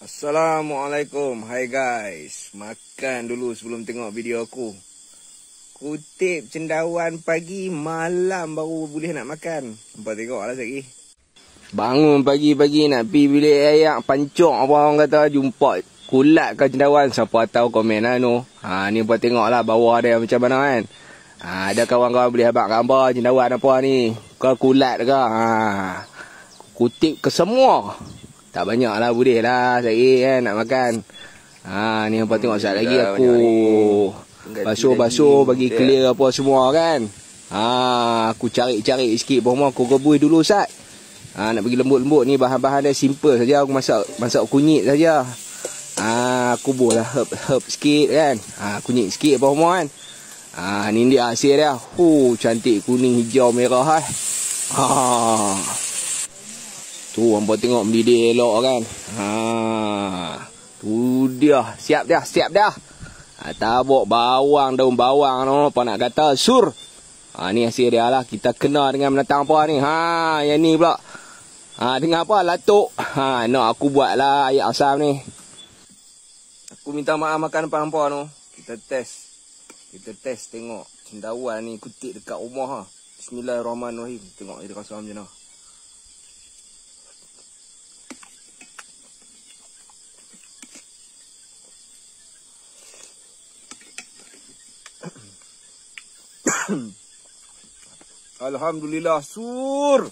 Assalamualaikum. Hai guys. Makan dulu sebelum tengok video aku. Kutip cendawan pagi, malam baru boleh nak makan. Nampak tengok lah sekali. Bangun pagi-pagi nak pergi bilik ayak pancok apa orang kata. Jumpa kulat ke cendawan. Siapa tahu komen lah no. Ni nampak tengok lah bawah dia macam mana kan. Ada kawan-kawan boleh abang gambar cendawan apa ni. Kau kulat ke. Kutip ke semua. Tak banyak lah boleh lah saya kan nak makan. Ni nampak tengok sekejap lagi aku basuh-basuh bagi clear apa semua kan. Aku cari-cari sikit pun aku rebus dulu Ustaz. Nak bagi lembut-lembut ni bahan-bahan dia simple saja. Aku masak kunyit saja. Aku buh lah herb sikit kan. Kunyit sikit apa semua kan. Ni dia hasil dia. Cantik kuning hijau merah Tu hampa tengok mendidih elok kan. Tu dia. Siap dah. Tabuk bawang, daun bawang tu. Apa nak kata? Sur. Ni hasil dia lah. Kita kena dengan menatang apa ni. Yang ni pula. Dengan apa? Latuk. Nak aku buat lah ayat asam ni. Aku minta maaf makan hampa tu. Kita test tengok. Cendawan ni kutip dekat rumah. Bismillahirrahmanirrahim. Tengok dia rasa macam mana. Alhamdulillah sur.